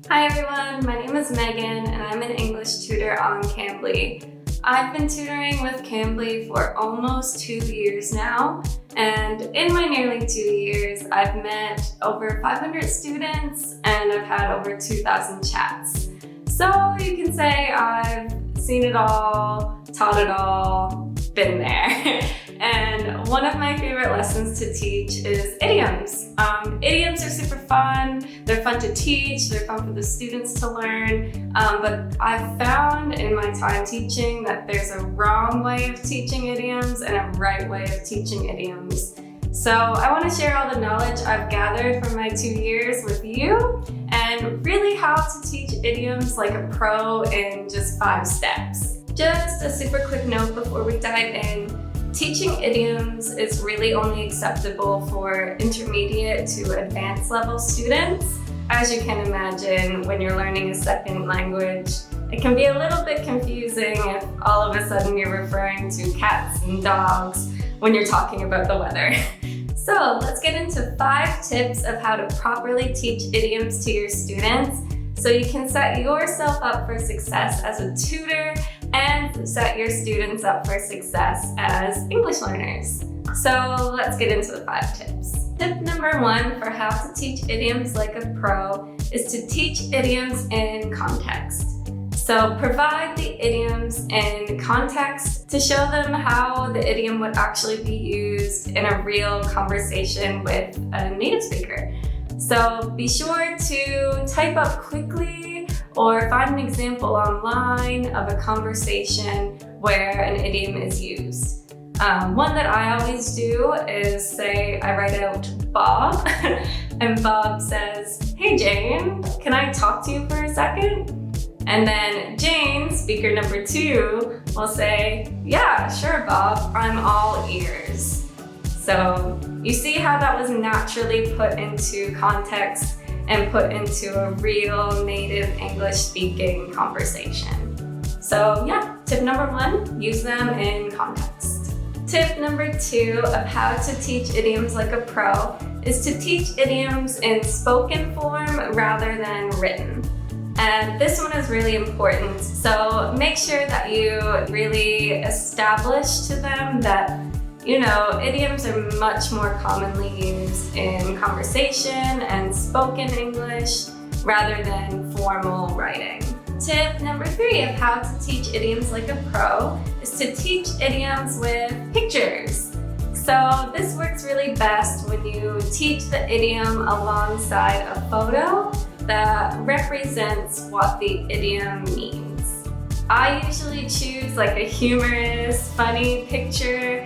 Hi everyone, my name is Megan and I'm an English tutor on Cambly. I've been tutoring with Cambly for almost 2 years now, and in my nearly 2 years I've met over 500 students and I've had over 2,000 chats. So you can say I've seen it all, taught it all, been there. And one of my favorite lessons to teach is idioms. Idioms are super fun, they're fun to teach, they're fun for the students to learn, but I've found in my time teaching that there's a wrong way of teaching idioms and a right way of teaching idioms. So I want to share all the knowledge I've gathered from my 2 years with you and really how to teach idioms like a pro in just 5 steps. Just a super quick note before we dive in. Teaching idioms is really only acceptable for intermediate to advanced level students. As you can imagine, when you're learning a second language, it can be a little bit confusing if all of a sudden you're referring to cats and dogs when you're talking about the weather. So let's get into 5 tips of how to properly teach idioms to your students so you can set yourself up for success as a tutor and set your students up for success as English learners. So let's get into the 5 tips. Tip number 1 for how to teach idioms like a pro is to teach idioms in context. So provide the idioms in context to show them how the idiom would actually be used in a real conversation with a native speaker. So be sure to type up quickly or find an example online of a conversation where an idiom is used. One that I always do is say I write out Bob and Bob says, "Hey Jane, can I talk to you for a second?" And then Jane, speaker number 2, will say, "Yeah, sure Bob, I'm all ears." So you see how that was naturally put into context and put into a real native English speaking conversation. So yeah, tip number 1, use them in context. Tip number 2 of how to teach idioms like a pro is to teach idioms in spoken form rather than written. And this one is really important. So make sure that you really establish to them that idioms are much more commonly used in conversation and spoken English rather than formal writing. Tip number 3 of how to teach idioms like a pro is to teach idioms with pictures. So this works really best when you teach the idiom alongside a photo that represents what the idiom means. I usually choose like a humorous, funny picture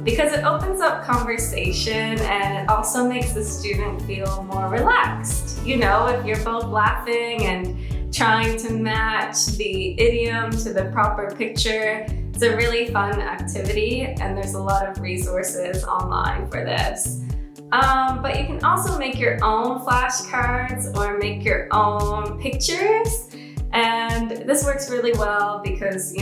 because it opens up conversation and it also makes the student feel more relaxed. If you're both laughing and trying to match the idiom to the proper picture, it's a really fun activity and there's a lot of resources online for this. But you can also make your own flashcards or make your own pictures. And this works really well because,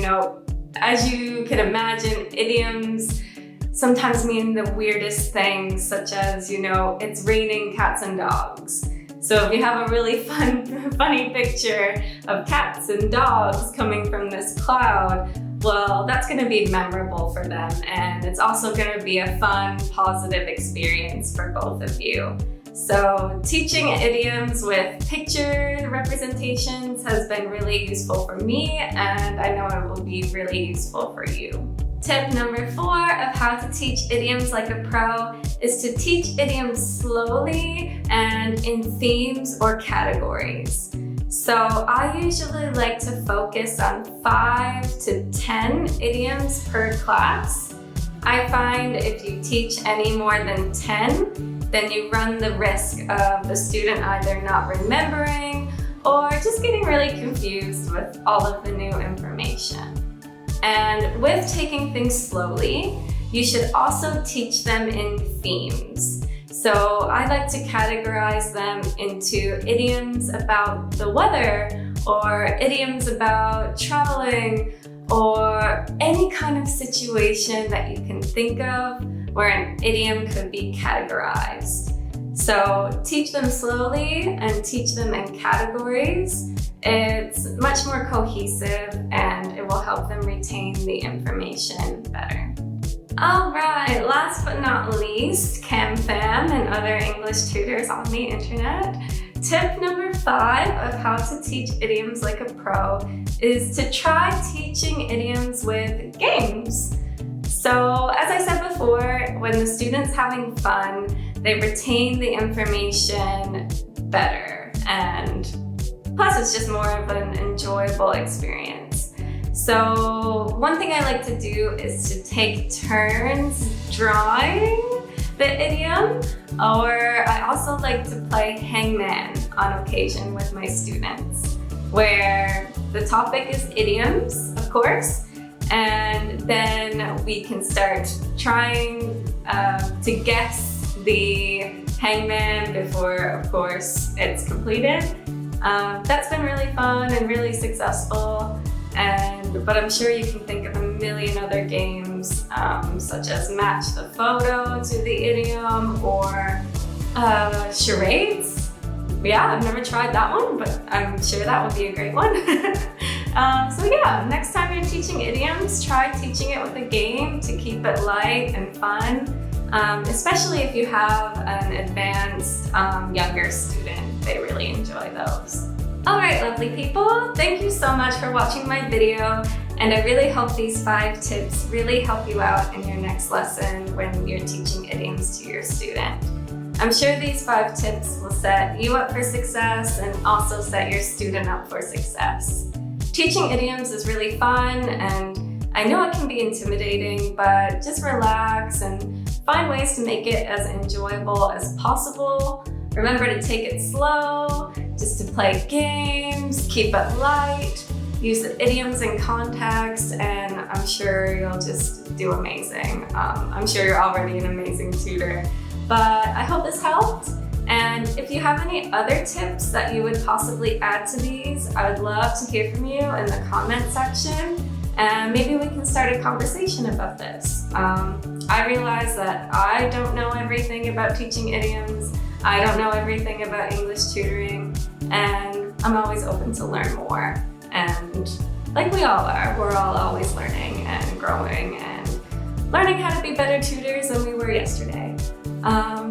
as you can imagine, idioms sometimes mean the weirdest things, such as, it's raining cats and dogs. So if you have a really funny picture of cats and dogs coming from this cloud, well, that's going to be memorable for them. And it's also going to be a fun, positive experience for both of you. So teaching idioms with picture representations has been really useful for me, and I know it will be really useful for you. Tip number 4 of how to teach idioms like a pro is to teach idioms slowly and in themes or categories. So I usually like to focus on 5 to 10 idioms per class. I find if you teach any more than 10, then you run the risk of the student either not remembering or just getting really confused with all of the new information. And with taking things slowly, you should also teach them in themes. So I like to categorize them into idioms about the weather or idioms about traveling or any kind of situation that you can think of where an idiom could be categorized. So teach them slowly and teach them in categories. It's much more cohesive and it will help them retain the information better. All right, last but not least, CamFam and other English tutors on the internet. Tip number 5 of how to teach idioms like a pro is to try teaching idioms with games. So as I said before, when the student's having fun, they retain the information better, and plus it's just more of an enjoyable experience. So one thing I like to do is to take turns drawing the idiom, or I also like to play hangman on occasion with my students, where the topic is idioms, of course, and then we can start trying to guess the hangman before, of course, it's completed. That's been really fun and really successful, but I'm sure you can think of a million other games, such as match the photo to the idiom, or charades. Yeah, I've never tried that one, but I'm sure that would be a great one. So yeah, next time you're teaching idioms, try teaching it with a game to keep it light and fun, especially if you have an advanced younger student. They really enjoy those. All right, lovely people, thank you so much for watching my video, and I really hope these 5 tips really help you out in your next lesson when you're teaching idioms to your student. I'm sure these 5 tips will set you up for success and also set your student up for success. Teaching idioms is really fun, and I know it can be intimidating, but just relax and find ways to make it as enjoyable as possible. Remember to take it slow, just to play games, keep it light, use the idioms in context, and I'm sure you'll just do amazing. I'm sure you're already an amazing tutor, but I hope this helped. And if you have any other tips that you would possibly add to these, I would love to hear from you in the comment section, and maybe we can start a conversation about this. I realize that I don't know everything about teaching idioms. I don't know everything about English tutoring, and I'm always open to learn more. And like we all are, we're all always learning and growing and learning how to be better tutors than we were yesterday.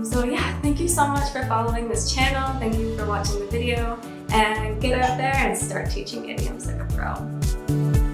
So yeah, thank you so much for following this channel. Thank you for watching the video, and get out there and start teaching idioms like a pro.